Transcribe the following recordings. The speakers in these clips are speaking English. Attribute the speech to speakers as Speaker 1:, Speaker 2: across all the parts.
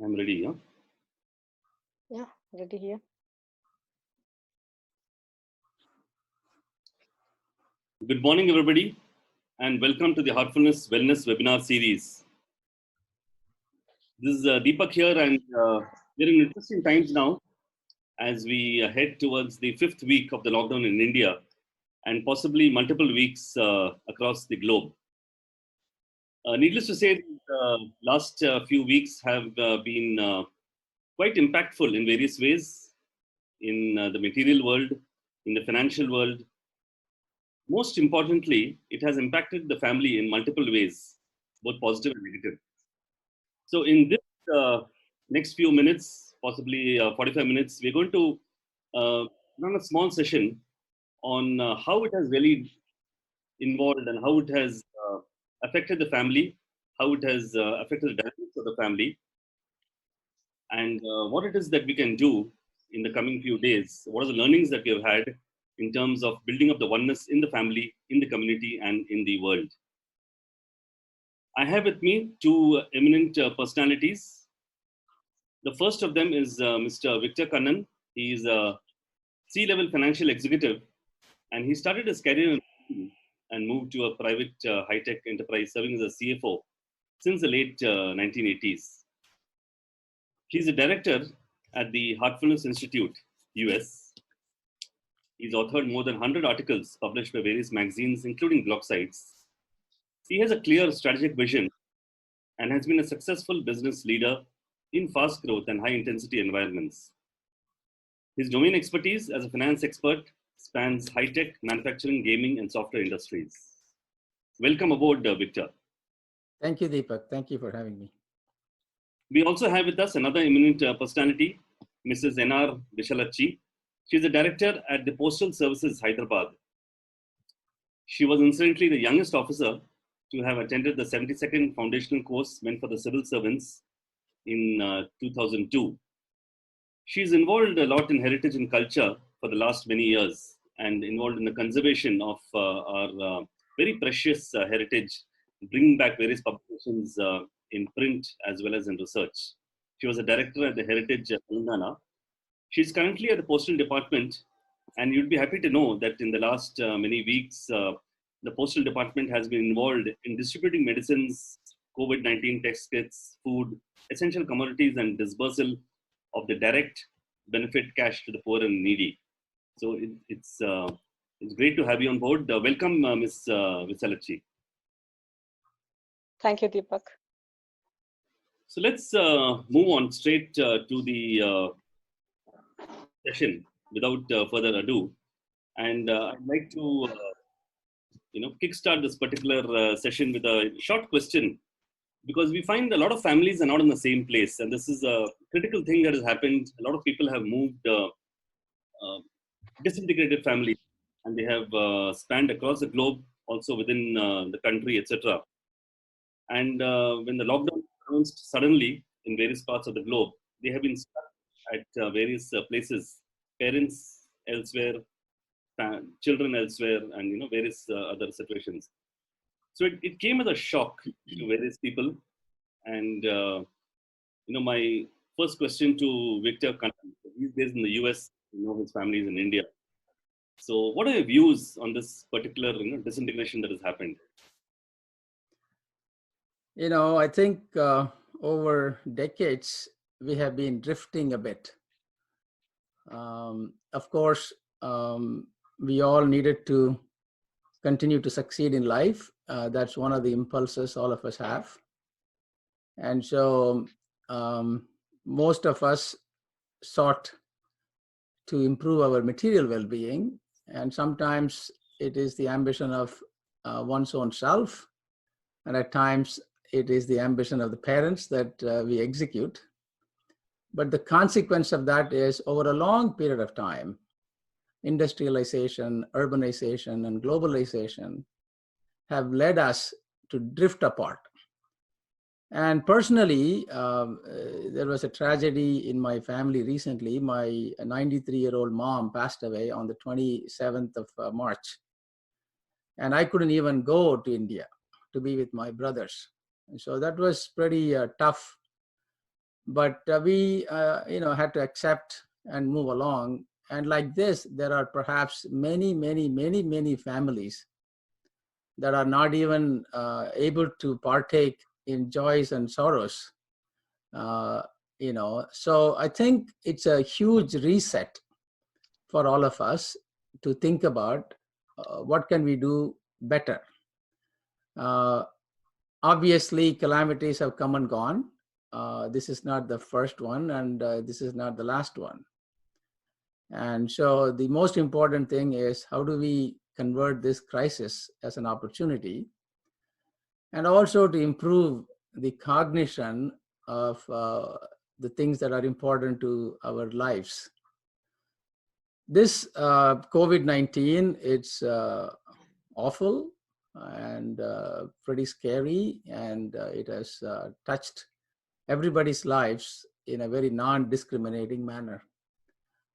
Speaker 1: I'm ready. Yeah?
Speaker 2: Yeah, ready here.
Speaker 1: Good morning, everybody, and welcome to the Heartfulness Wellness webinar series. This is Deepak here, and we're in interesting times now as we head towards the fifth week of the lockdown in India and possibly multiple weeks across the globe. Needless to say, last few weeks have been quite impactful in various ways in the material world, in the financial world. Most importantly, it has impacted the family in multiple ways, both positive and negative. So, in this next few minutes, possibly 45 minutes, we're going to run a small session on how it has really involved and how it has affected the family, how it has affected the dynamics of the family, and what it is that we can do in the coming few days. What are the learnings that we have had in terms of building up the oneness in the family, in the community, and in the world. I have with me two eminent personalities. The first of them is Mr. Victor Kanan. He is a C-level financial executive, and he started his career in and moved to a private high-tech enterprise serving as a CFO since the late 1980s. He's a director at the Heartfulness Institute, US. He's authored more than 100 articles published by various magazines, including blog sites. He has a clear strategic vision and has been a successful business leader in fast growth and high intensity environments. His domain expertise as a finance expert spans high tech, manufacturing, gaming, and software industries. Welcome aboard, Victor.
Speaker 3: Thank you, Deepak. Thank you for having me.
Speaker 1: We also have with us another eminent personality, Mrs. N.R.Visalatchy. She is the director at the Postal Services, Hyderabad. She was incidentally the youngest officer to have attended the 72nd foundational course meant for the civil servants in 2002. She is involved a lot in heritage and culture for the last many years and involved in the conservation of our very precious heritage, bringing back various publications in print as well as in research. She was a director at the Heritage Telangana. She is currently at the Postal Department, and you'd be happy to know that in the last many weeks, the Postal Department has been involved in distributing medicines, COVID-19 test kits, food, essential commodities, and dispersal of the direct benefit cash to the poor and needy. So it's great to have you on board. Welcome, Ms. Visalatchy.
Speaker 2: Thank you, Deepak.
Speaker 1: So let's move on straight to the session without further ado. And I'd like to kickstart this particular session with a short question, because we find a lot of families are not in the same place, and this is a critical thing that has happened. A lot of people have moved disintegrated families, and they have spanned across the globe, also within the country, etc. And when the lockdown was announced suddenly in various parts of the globe, they have been stuck at various places, parents elsewhere, children elsewhere, and various other situations. So it came as a shock to various people. And my first question to Victor, he's based in the US, his family is in India. So what are your views on this particular disintegration that has happened?
Speaker 3: I think over decades, we have been drifting a bit. Of course, we all needed to continue to succeed in life. That's one of the impulses all of us have. And so most of us sought to improve our material well-being. And sometimes it is the ambition of one's own self. And at times it is the ambition of the parents that we execute. But the consequence of that is, over a long period of time, industrialization, urbanization, and globalization have led us to drift apart. And personally, there was a tragedy in my family recently. My 93-year-old mom passed away on the 27th of March. And I couldn't even go to India to be with my brothers. And so that was pretty tough but we had to accept and move along. And like this, there are perhaps many families that are not even able to partake in joys and sorrows. So I think it's a huge reset for all of us to think about what can we do better. Obviously, calamities have come and gone. This is not the first one, and this is not the last one. And so the most important thing is, how do we convert this crisis as an opportunity, and also to improve the cognition of the things that are important to our lives. This COVID-19, it's awful and pretty scary, and it has touched everybody's lives in a very non-discriminating manner.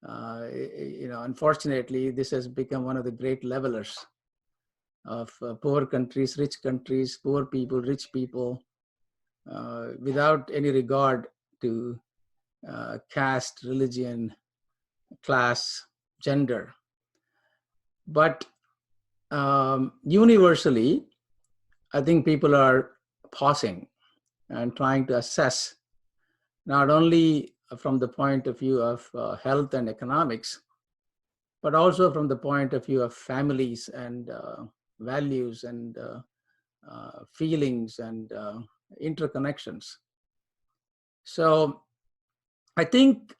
Speaker 3: Unfortunately, this has become one of the great levelers of poor countries, rich countries, poor people, rich people, without any regard to caste, religion, class, gender. But universally, I think people are pausing and trying to assess, not only from the point of view of health and economics, but also from the point of view of families and values and feelings and interconnections. So I think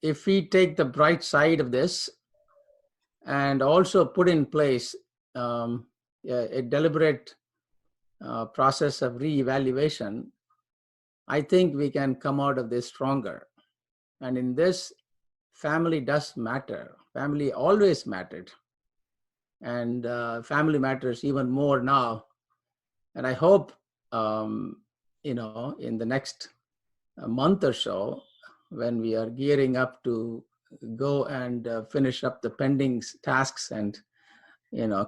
Speaker 3: if we take the bright side of this and also put in place a deliberate process of reevaluation, I think we can come out of this stronger. And in this, family does matter. Family always mattered. And family matters even more now. And I hope, in the next month or so, when we are gearing up to go and finish up the pending tasks and,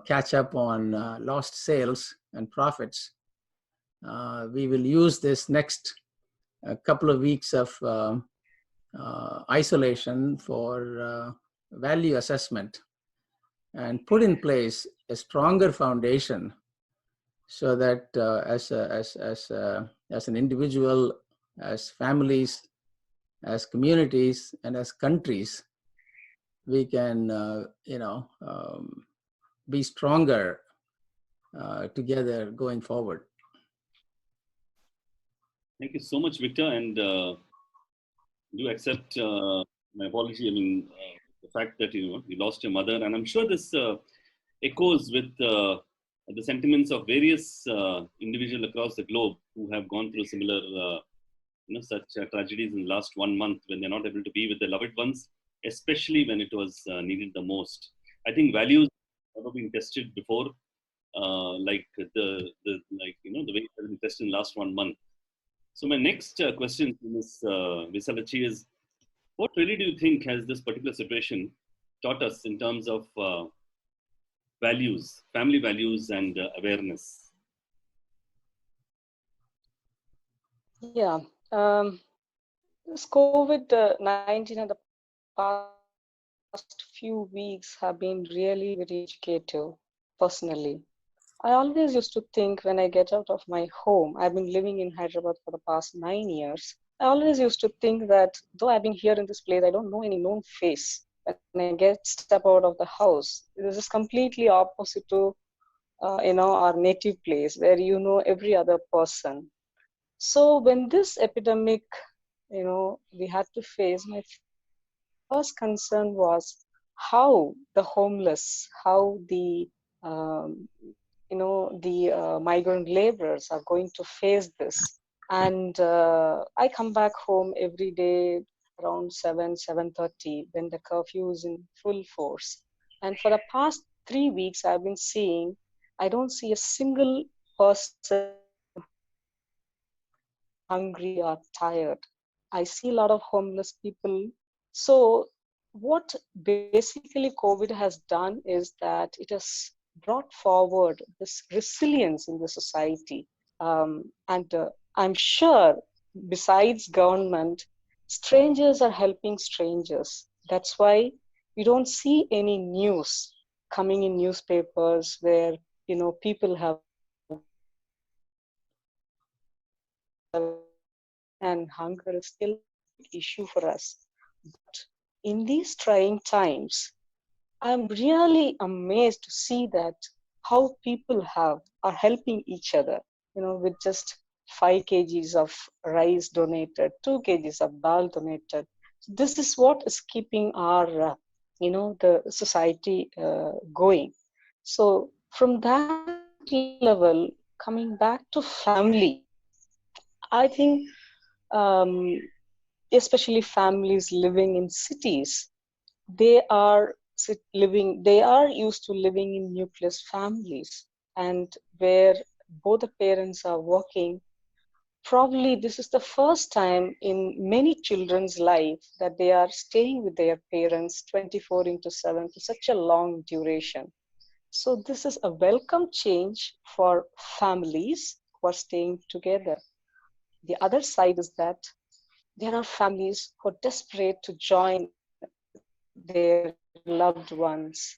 Speaker 3: catch up on lost sales and profits, we will use this next couple of weeks of isolation for value assessment and put in place a stronger foundation, so that as an individual, as families, as communities, and as countries, we can be stronger together going forward.
Speaker 1: Thank you so much, Victor, and do accept my apology. I mean, the fact that you lost your mother, and I'm sure this echoes with the sentiments of various individuals across the globe who have gone through similar, such tragedies in the last 1 month, when they're not able to be with their loved ones, especially when it was needed the most. I think values have never been tested before, like the way it has been tested in the last 1 month. So my next question to Ms. Visalatchy is, what really do you think has this particular situation taught us in terms of values, family values, and awareness?
Speaker 2: Yeah. This COVID-19 and the past few weeks have been really very educative, personally. I always used to think, when I get out of my home, I've been living in Hyderabad for the past 9 years. I always used to think that though I've been here in this place, I don't know any known face. When I step out of the house, this is completely opposite to our native place, where you know every other person. So when this epidemic, we had to face, my first concern was how the homeless, how the migrant laborers are going to face this. And I come back home every day around 7:30, when the curfew is in full force. And for the past 3 weeks, I've been seeing, I don't see a single person hungry or tired. I see a lot of homeless people. So what basically COVID has done is that it has brought forward this resilience in the society. And I'm sure besides government, strangers are helping strangers. That's why we don't see any news coming in newspapers where people have and hunger is still a big issue for us. But in these trying times, I'm really amazed to see that how people are helping each other, with just 5 kgs of rice donated, 2 kgs of dal donated. This is what is keeping our, the society going. So from that level, coming back to family, I think, um, especially families living in cities, they are used to living in nucleus families, and where both the parents are working. Probably this is the first time in many children's life that they are staying with their parents 24 into 7 for such a long duration. So this is a welcome change for families who are staying together. The other side is that there are families who are desperate to join their loved ones.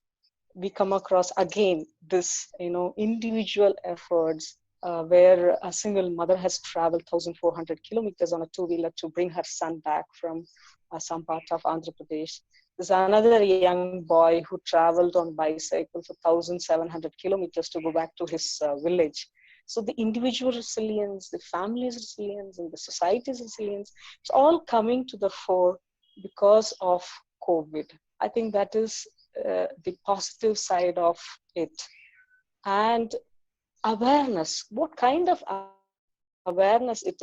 Speaker 2: We come across again this individual efforts, where a single mother has traveled 1400 kilometers on a two-wheeler to bring her son back from some part of Andhra Pradesh. There's another young boy who traveled on bicycle for 1700 kilometers to go back to his village. So the individual resilience, the family's resilience, and the society's resilience, it's all coming to the fore because of COVID. I think that is the positive side of it. And awareness, what kind of awareness it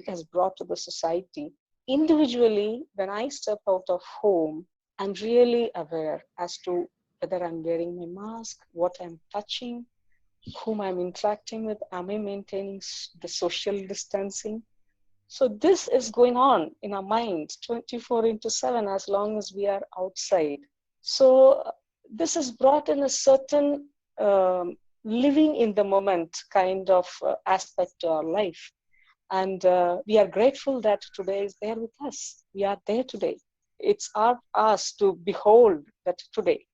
Speaker 2: has brought to the society. Individually, when I step out of home, I'm really aware as to whether I'm wearing my mask, what I'm touching, whom I'm interacting with, am I maintaining the social distancing. So this is going on in our mind 24 into 7 as long as we are outside. So this has brought in a certain living in the moment kind of aspect to our life. And we are grateful that today is there with us. We are there today. It's us to behold that today.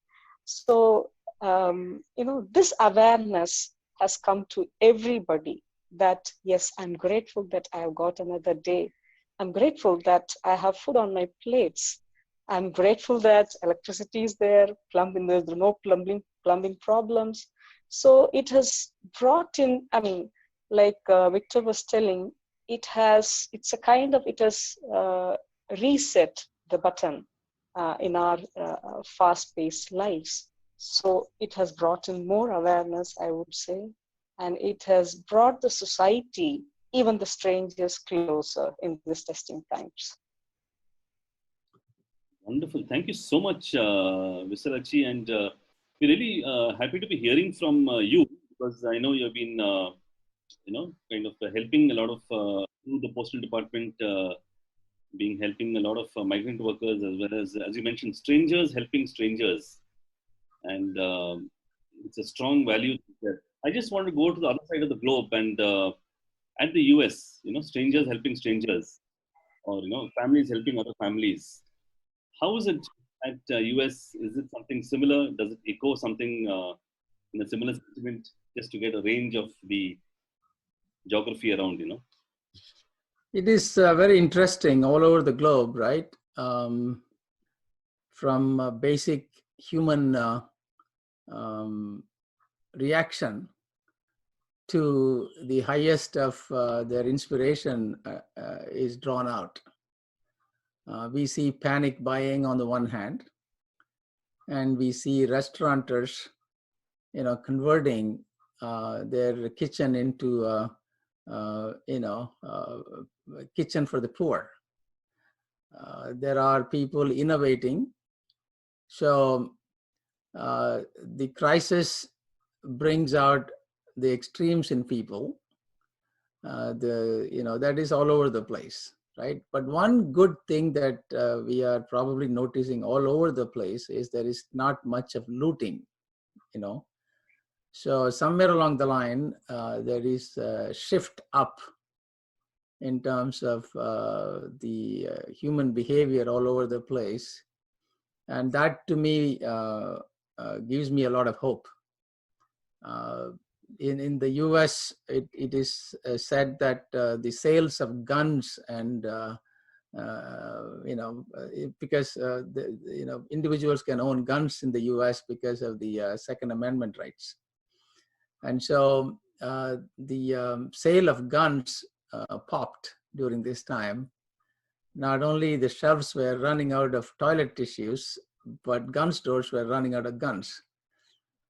Speaker 2: So, this awareness has come to everybody that, yes, I'm grateful that I have got another day. I'm grateful that I have food on my plates. I'm grateful that electricity is there, there's no plumbing problems. So it has brought in, like Victor was telling, it has reset the button in our fast-paced lives. So it has brought in more awareness, I would say, and it has brought the society, even the strangers, closer in these testing times.
Speaker 1: Wonderful. Thank you so much, Visalachi. And we're really happy to be hearing from you, because I know you've been, kind of helping a lot of, through the postal department, helping a lot of migrant workers, as well as you mentioned, strangers helping strangers. And it's a strong value there. I just want to go to the other side of the globe and at the US, strangers helping strangers, or families helping other families. How is it at US? Is it something similar? Does it echo something in a similar sentiment, just to get a range of the geography around?
Speaker 3: It is very interesting all over the globe, right? From basic human um, reaction to the highest of their inspiration is drawn out. We see panic buying on the one hand, and we see restaurateurs, converting their kitchen into kitchen for the poor. There are people innovating. So the crisis brings out the extremes in people. That is all over the place, right? But one good thing that we are probably noticing all over the place is there is not much of looting. So somewhere along the line, there is a shift up in terms of the human behavior all over the place. And that to me gives me a lot of hope. In the US, it is said that the sales of guns and because individuals can own guns in the US because of the Second Amendment rights. And so the sale of guns popped during this time. Not only the shelves were running out of toilet tissues, but gun stores were running out of guns.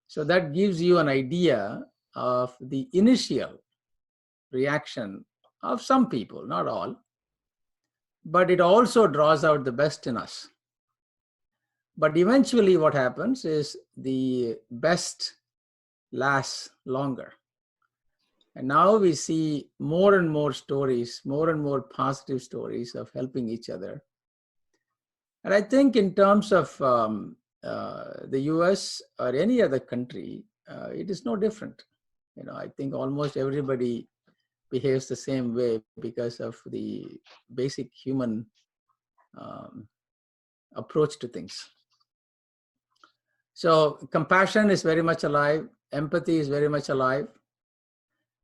Speaker 3: So that gives you an idea of the initial reaction of some people, not all, but it also draws out the best in us. But eventually what happens is the best lasts longer. And now we see more and more stories, more and more positive stories of helping each other. And I think in terms of the US or any other country, it is no different. I think almost everybody behaves the same way because of the basic human approach to things. So compassion is very much alive. Empathy is very much alive.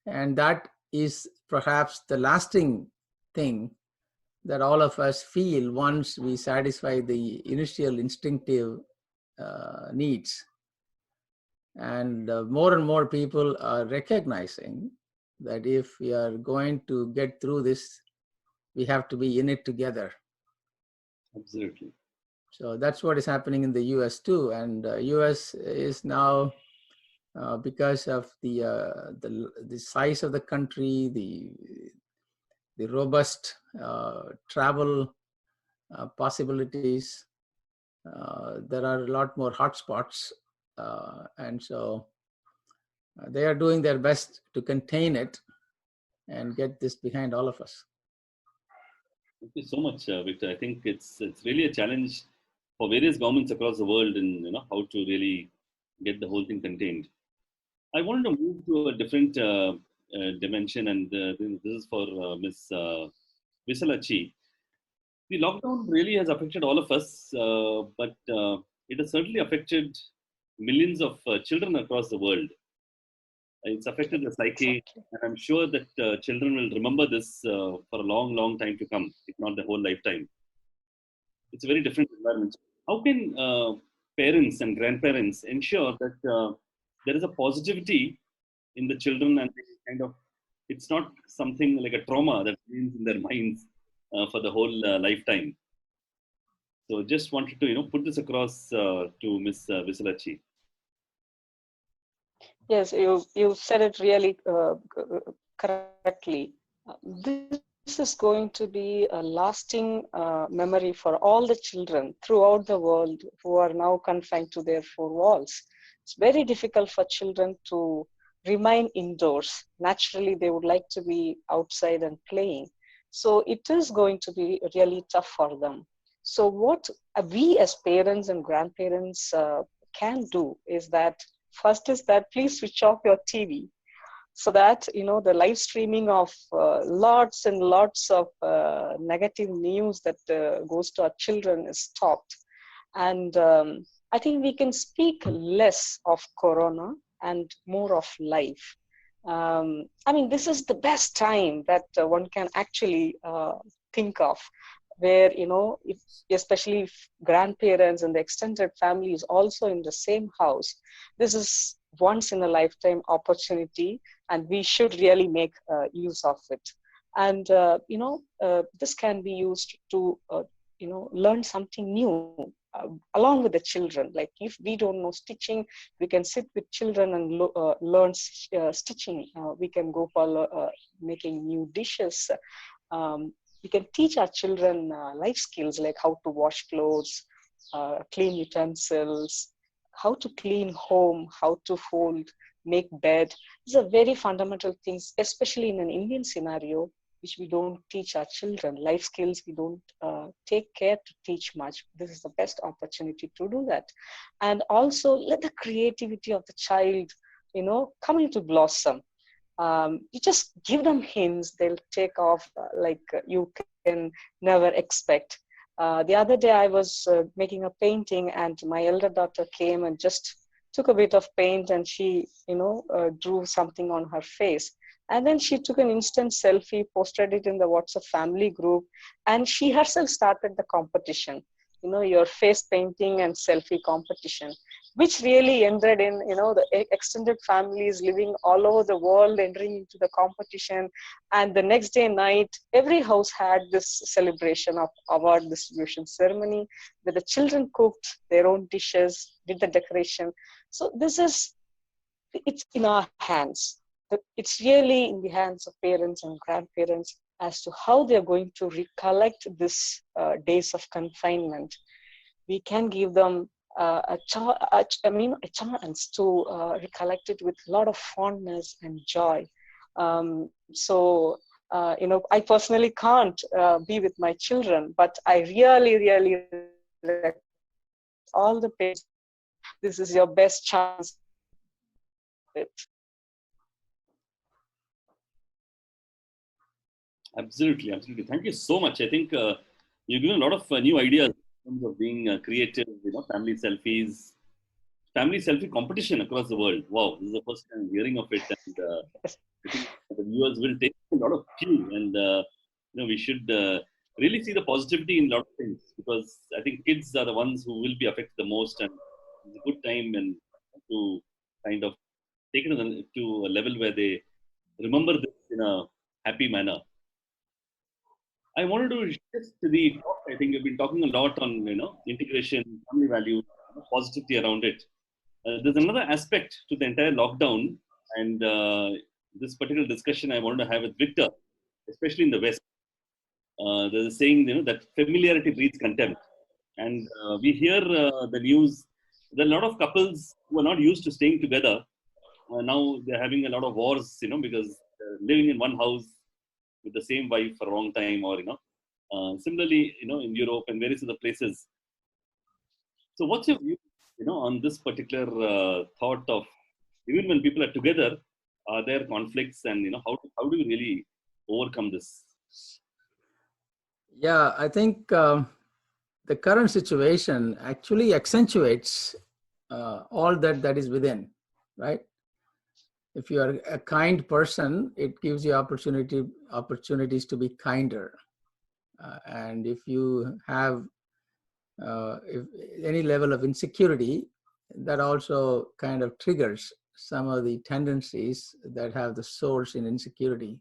Speaker 3: And that is perhaps the lasting thing that all of us feel once we satisfy the initial instinctive needs. And more and more people are recognizing that if we are going to get through this, we have to be in it together.
Speaker 1: Absolutely.
Speaker 3: So that's what is happening in the US too. And US is now, because of the size of the country, the robust travel possibilities, there are a lot more hotspots. And so they are doing their best to contain it and get this behind all of us.
Speaker 1: Thank you so much, Victor. I think it's really a challenge for various governments across the world in how to really get the whole thing contained. I wanted to move to a different dimension, and this is for Ms. Visalachy. The lockdown really has affected all of us, but it has certainly affected millions of children across the world. It's affected the psyche,
Speaker 2: Exactly.
Speaker 1: and I'm sure that children will remember this for a long, long time to come, if not the whole lifetime. It's a very different environment. How can parents and grandparents ensure that there is a positivity in the children, and they kind of, it's not something like a trauma that remains in their minds for the whole lifetime? So just wanted to put this across to Ms. Visalachy.
Speaker 2: Yes, you said it really correctly. This is going to be a lasting memory for all the children throughout the world who are now confined to their four walls. It's very difficult for children to remain indoors. Naturally, they would like to be outside and playing. So it is going to be really tough for them. So what we as parents and grandparents can do is that first is that please switch off your TV so that the live streaming of lots and lots of negative news that goes to our children is stopped. And I think we can speak less of corona and more of life. I mean, this is the best time that one can actually think of, where if, especially if grandparents and the extended family is also in the same house, this is once in a lifetime opportunity, and we should really make use of it. And this can be used to learn something new along with the children. Like if we don't know stitching, we can sit with children and learn stitching. We can go for making new dishes. We can teach our children life skills like how to wash clothes, clean utensils, how to clean home, how to fold, make bed. These are very fundamental things, especially in an Indian scenario, which we don't teach our children. Life skills, we don't take care to teach much. This is the best opportunity to do that. And also let the creativity of the child, come into blossom. You just give them hints, they'll take off like you can never expect. The other day I was making a painting, and my elder daughter came and just took a bit of paint, and she, drew something on her face. And then she took an instant selfie, posted it in the WhatsApp family group, and she herself started the competition. Your face painting and selfie competition, which really ended in, the extended families living all over the world entering into the competition. And the next day night, every house had this celebration of award distribution ceremony, where the children cooked their own dishes, did the decoration. So it's in our hands. It's really in the hands of parents and grandparents as to how they're going to recollect this days of confinement. We can give them a chance to recollect it with a lot of fondness and joy. I personally can't be with my children, but I really, really recommend all the parents. This is your best chance with.
Speaker 1: Absolutely, absolutely. Thank you so much. I think you've given a lot of new ideas in terms of being creative, family selfie competition across the world. Wow, this is the first time hearing of it. And I think the viewers will take a lot of cue, and we should really see the positivity in a lot of things, because I think kids are the ones who will be affected the most, and it's a good time and to kind of take it to a level where they remember this in a happy manner. I wanted to shift to the talk. I think we've been talking a lot on integration, family values, positivity around it. There's another aspect to the entire lockdown, and this particular discussion I wanted to have with Victor, especially in the West. There's a saying, that familiarity breeds contempt, and we hear the news. There are a lot of couples who are not used to staying together. Now they're having a lot of wars, because they're living in one house with the same wife for a long time, or similarly, in Europe and various other places. So, what's your view, on this particular thought of, even when people are together, are there conflicts, and how do we really overcome this?
Speaker 3: Yeah, I think the current situation actually accentuates all that is within, right? If you are a kind person, it gives you opportunities to be kinder. And if you have if any level of insecurity, that also kind of triggers some of the tendencies that have the source in insecurity.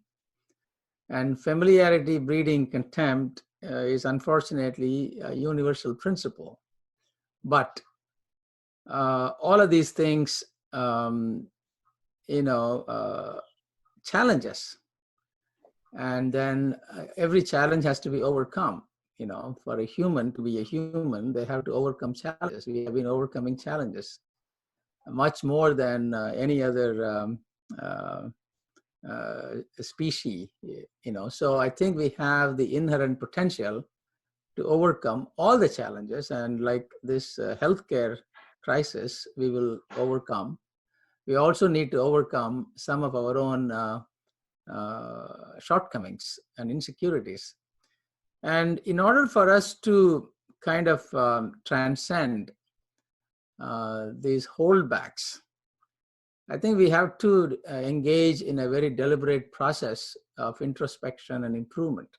Speaker 3: And familiarity breeding contempt is unfortunately a universal principle. But all of these things, challenge us. And then every challenge has to be overcome. For a human to be a human, they have to overcome challenges. We have been overcoming challenges much more than any other species. So I think we have the inherent potential to overcome all the challenges, and like this healthcare crisis, we will overcome. We also need to overcome some of our own shortcomings and insecurities. And in order for us to kind of transcend these holdbacks, I think we have to engage in a very deliberate process of introspection and improvement.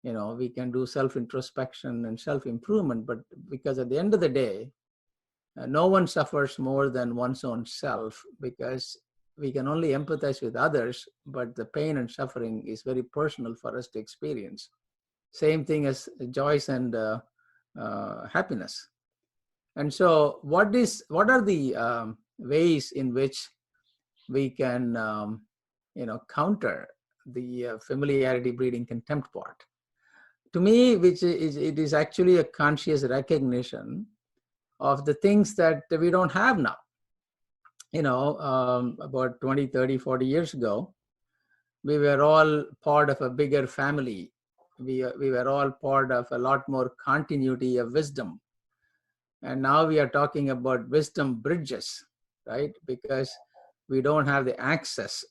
Speaker 3: We can do self-introspection and self-improvement, but because at the end of the day, no one suffers more than one's own self, because we can only empathize with others, but the pain and suffering is very personal for us to experience. Same thing as joys and happiness. And so what are the ways in which we can counter the familiarity breeding contempt part? To me, it is actually a conscious recognition of the things that we don't have now. About 20, 30, 40 years ago, we were all part of a bigger family. We were all part of a lot more continuity of wisdom. And now we are talking about wisdom bridges, right? Because we don't have the access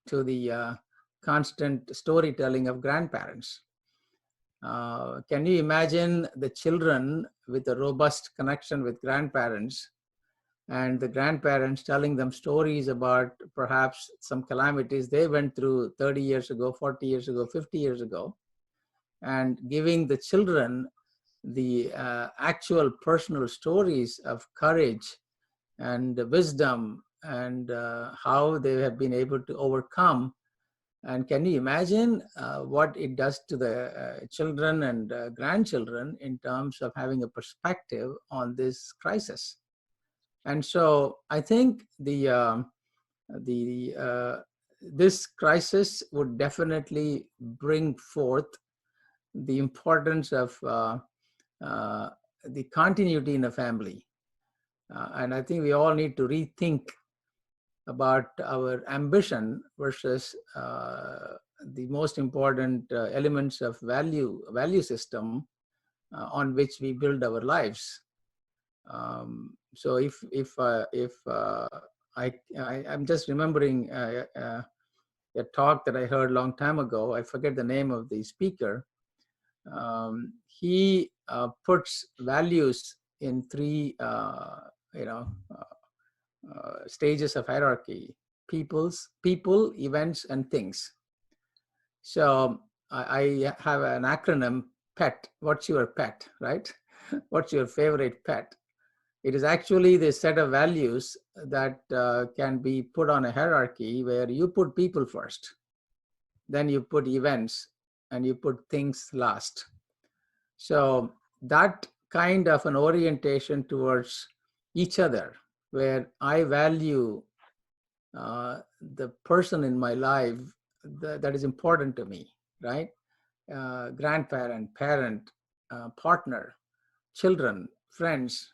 Speaker 3: to the constant storytelling of grandparents. Can you imagine the children with a robust connection with grandparents and the grandparents telling them stories about perhaps some calamities they went through 30 years ago, 40 years ago, 50 years ago, and giving the children the actual personal stories of courage and wisdom and how they have been able to overcome. And can you imagine what it does to the children and grandchildren in terms of having a perspective on this crisis? And so I think this crisis would definitely bring forth the importance of the continuity in a family. And I think we all need to rethink about our ambition versus the most important elements of value system on which we build our lives. So I'm just remembering a talk that I heard a long time ago. I forget the name of the speaker. He puts values in three, stages of hierarchy: people, events, and things. So I have an acronym: PET. What's your pet, right? What's your favorite pet? It is actually the set of values that can be put on a hierarchy where you put people first, then you put events, and you put things last. So that kind of an orientation towards each other, where I value the person in my life that is important to me, right? Grandparent, parent, partner, children, friends.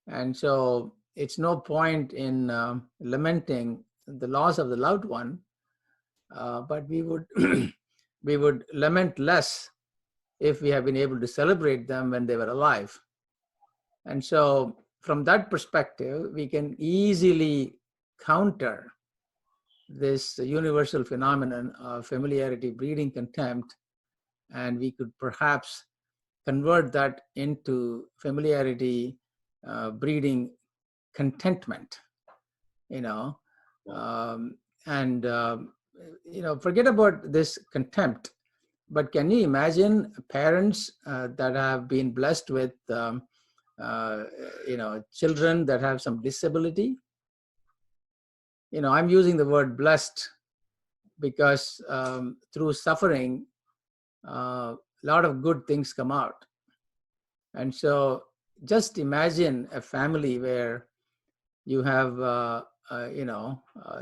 Speaker 3: And so it's no point in lamenting the loss of the loved one, but we would we would lament less if we have been able to celebrate them when they were alive. And so from that perspective, we can easily counter this universal phenomenon of familiarity breeding contempt, and we could perhaps convert that into familiarity breeding contentment, forget about this contempt. But can you imagine parents that have been blessed with children that have some disability? I'm using the word blessed because through suffering, a lot of good things come out. And so just imagine a family where you have,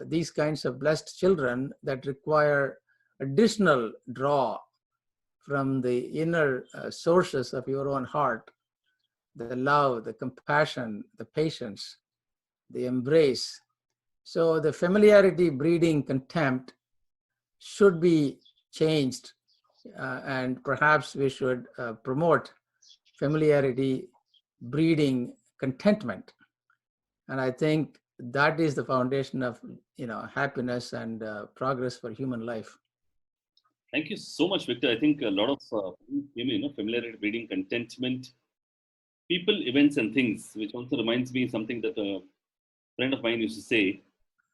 Speaker 3: these kinds of blessed children that require additional draw from the inner sources of your own heart: the love, the compassion, the patience, the embrace. So the familiarity breeding contempt should be changed, and perhaps we should promote familiarity breeding contentment. And I think that is the foundation of happiness and progress for human life.
Speaker 1: Thank you so much, Victor. I think a lot of familiarity breeding contentment, people, events, and things, which also reminds me something that a friend of mine used to say.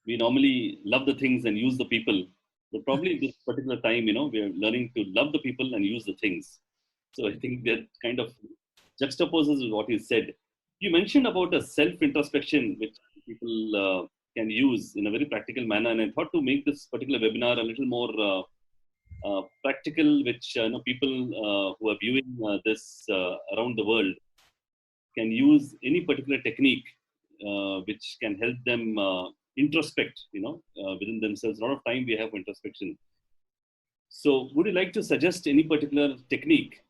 Speaker 1: We normally love the things and use the people, but probably this particular time, we're learning to love the people and use the things. So I think that kind of juxtaposes with what you said. You mentioned about a self-introspection, which people can use in a very practical manner. And I thought to make this particular webinar a little more practical, which people who are viewing this around the world can use any particular technique which can help them introspect, within themselves. A lot of time we have for introspection. So would you like to suggest any particular technique,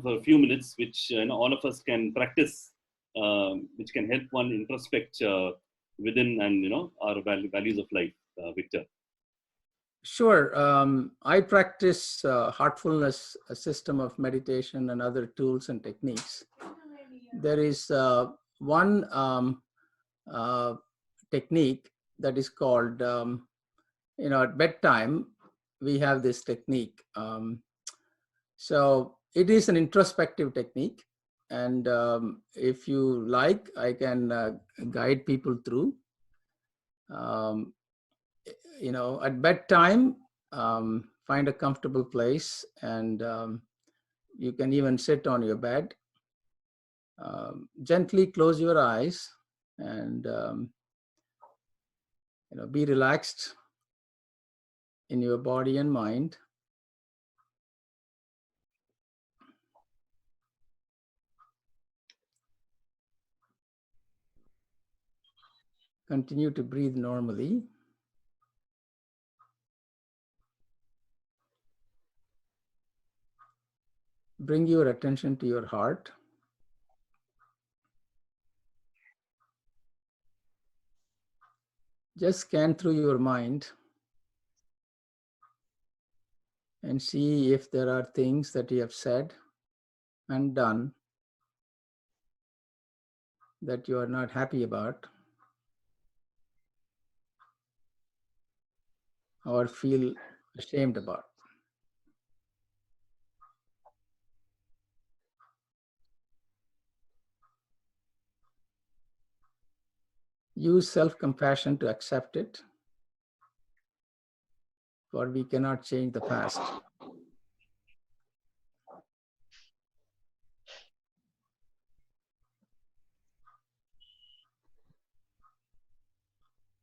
Speaker 1: for a few minutes, which all of us can practice, which can help one introspect within and, our values of life, Victor?
Speaker 3: Sure. I practice Heartfulness, a system of meditation and other tools and techniques. There is one technique that is called at bedtime, we have this technique. So it is an introspective technique. And if you like, I can guide people through. At bedtime, find a comfortable place, and you can even sit on your bed. Gently close your eyes and be relaxed in your body and mind. Continue to breathe normally. Bring your attention to your heart. Just scan through your mind and see if there are things that you have said and done that you are not happy about or feel ashamed about. Use self-compassion to accept it, for we cannot change the past.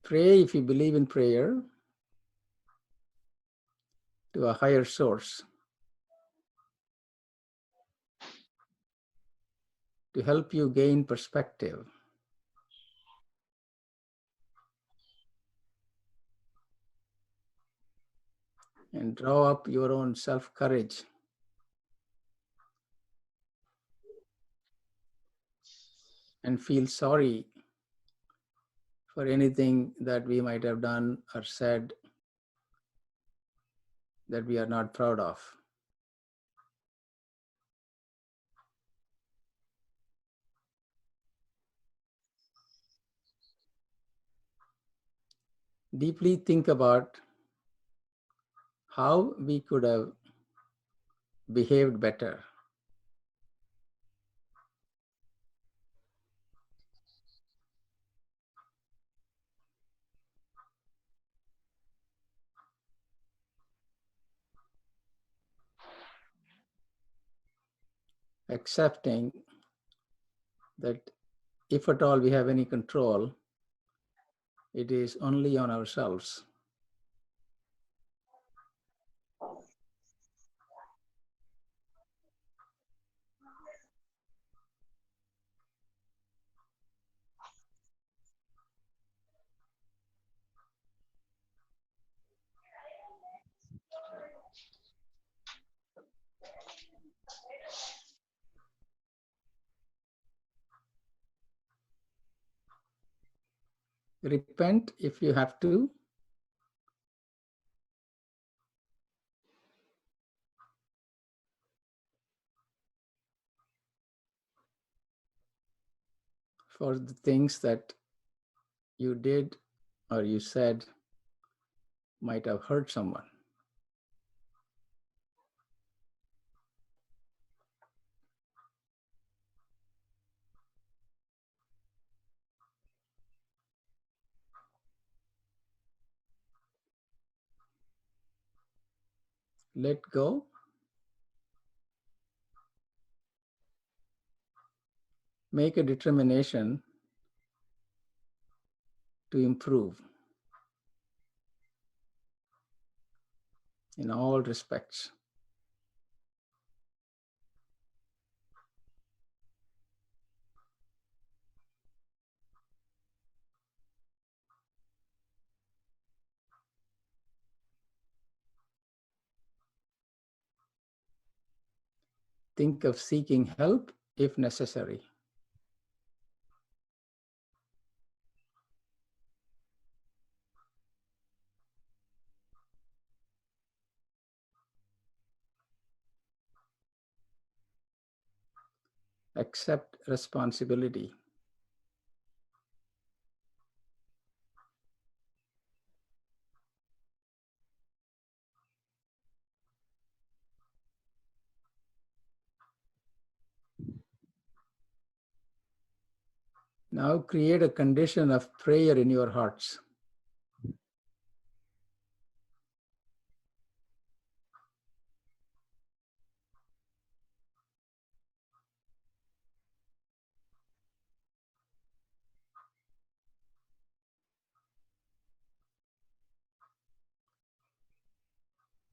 Speaker 3: Pray, if you believe in prayer, to a higher source to help you gain perspective. And draw up your own self-courage. And feel sorry for anything that we might have done or said that we are not proud of. Deeply think about how we could have behaved better. Accepting that if at all we have any control, it is only on ourselves. Repent if you have to. For the things that you did or you said might have hurt someone. Let go. Make a determination to improve in all respects. Think of seeking help if necessary. Accept responsibility. Now create a condition of prayer in your hearts.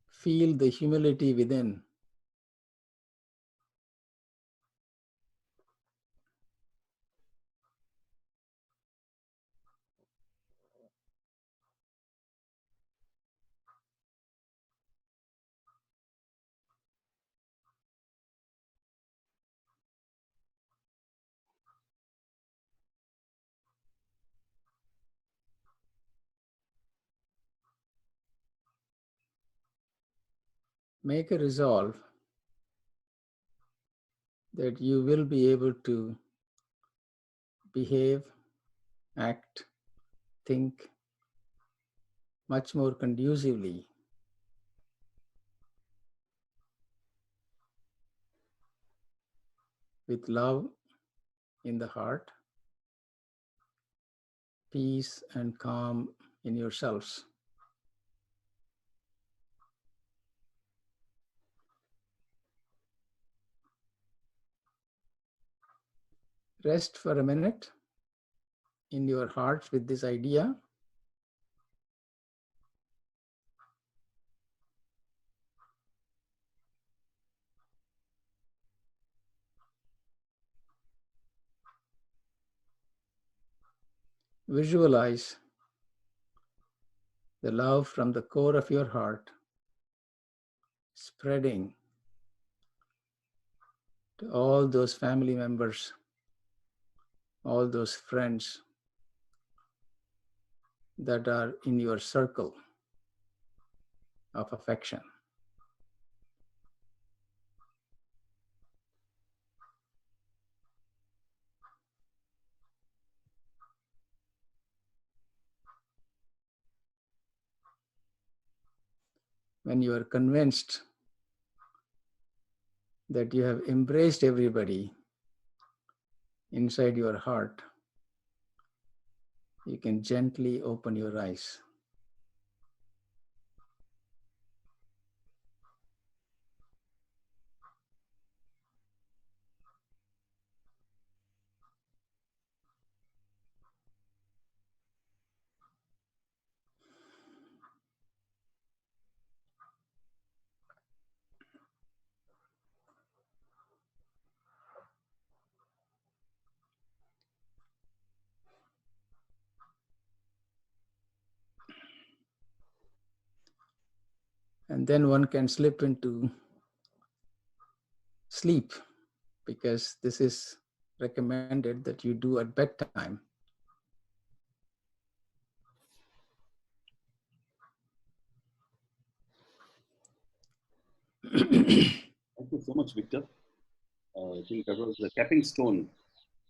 Speaker 3: Feel the humility within. Make a resolve that you will be able to behave, act, think much more conducively with love in the heart, peace and calm in yourselves. Rest for a minute in your hearts with this idea. Visualize the love from the core of your heart spreading to all those family members, all those friends that are in your circle of affection. When you are convinced that you have embraced everybody inside your heart, you can gently open your eyes. And then one can slip into sleep, because this is recommended that you do at bedtime.
Speaker 1: Thank you so much, Victor. I think that was the capping stone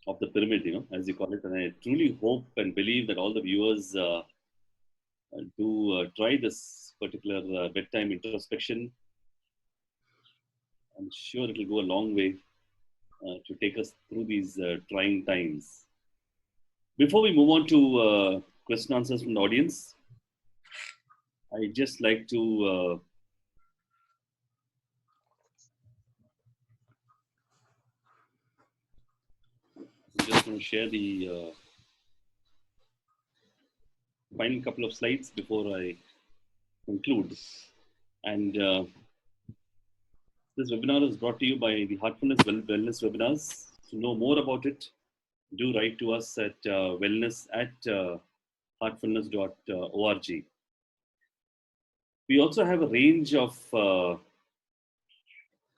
Speaker 1: of the pyramid, as you call it. And I truly hope and believe that all the viewers do try this particular bedtime introspection. I'm sure it will go a long way to take us through these trying times. Before we move on to question answers from the audience, I just like to just want to share the final couple of slides before I conclude. And this webinar is brought to you by the Heartfulness Wellness Webinars. To know more about it, do write to us at wellness@heartfulness.org. We also have a range of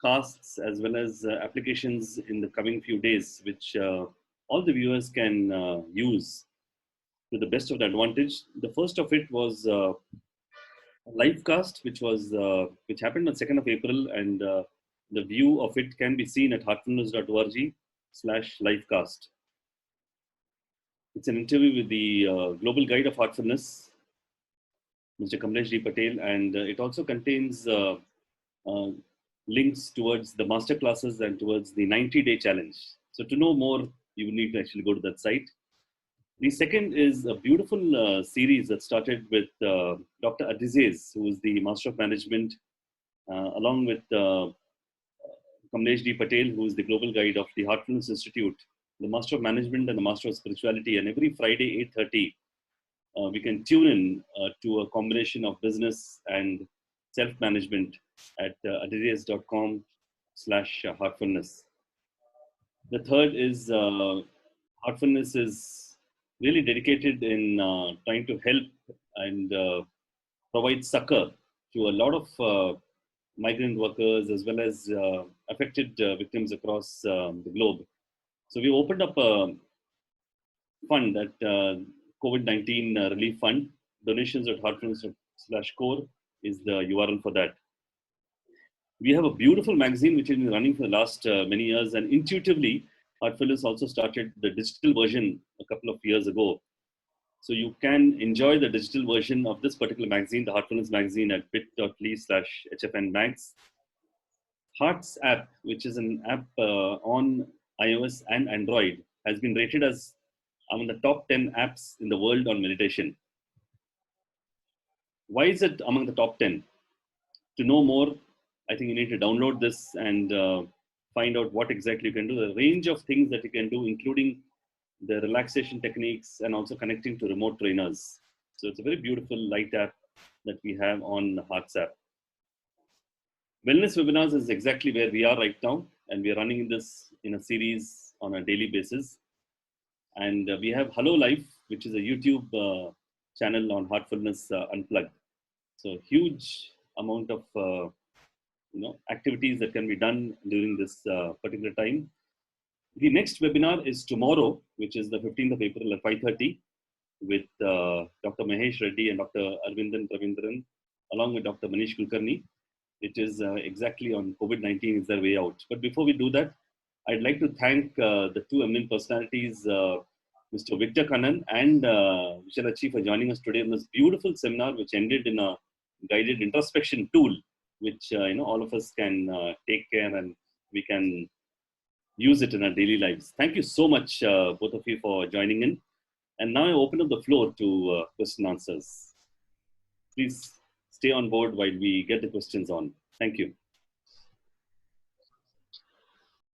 Speaker 1: casts as well as applications in the coming few days, which all the viewers can use to the best of the advantage. The first of it was a live cast, which happened on 2nd of April, and the view of it can be seen at heartfulness.org/livecast. It's an interview with the Global Guide of Heartfulness, Mr. Kamlesh D. Patel, and it also contains links towards the masterclasses and towards the 90-day challenge. So to know more, you need to actually go to that site. The second is a beautiful series that started with Dr. Adizes, who is the Master of Management, along with Kamlesh D. Patel, who is the Global Guide of the Heartfulness Institute, the Master of Management and the Master of Spirituality. And every Friday, 8:30, we can tune in to a combination of business and self-management at adizes.com/heartfulness. The third is Heartfulness is really dedicated in trying to help and provide succor to a lot of migrant workers as well as affected victims across the globe. So we opened up a fund at COVID-19 relief fund. Donations at heartfulness.core is the URL for that. We have a beautiful magazine which has been running for the last many years, and intuitively, Heartfulness also started the digital version a couple of years ago. So you can enjoy the digital version of this particular magazine, the Heartfulness magazine, at bit.ly/HFNmags. Hearts app, which is an app on iOS and Android, has been rated as among the top 10 apps in the world on meditation. Why is it among the top 10? To know more, I think you need to download this and find out what exactly you can do. The range of things that you can do, including the relaxation techniques and also connecting to remote trainers. So it's a very beautiful light app that we have on Hearts app. Wellness webinars is exactly where we are right now, and we are running this in a series on a daily basis. And we have Hello Life, which is a YouTube channel on Heartfulness Unplugged. So huge amount of activities that can be done during this particular time. The next webinar is tomorrow, which is the 15th of April at 5:30, with Dr. Mahesh Reddy and Dr. Arvindan Ravindran, along with Dr. Manish Kulkarni. It is exactly on COVID-19 is their way out. But before we do that, I'd like to thank the two eminent personalities, Mr. Victor Kanan and Visalatchy, for joining us today in this beautiful seminar, which ended in a guided introspection tool, which all of us can take care and we can use it in our daily lives. Thank you so much, both of you, for joining in. And now I open up the floor to question answers. Please stay on board while we get the questions on. Thank you.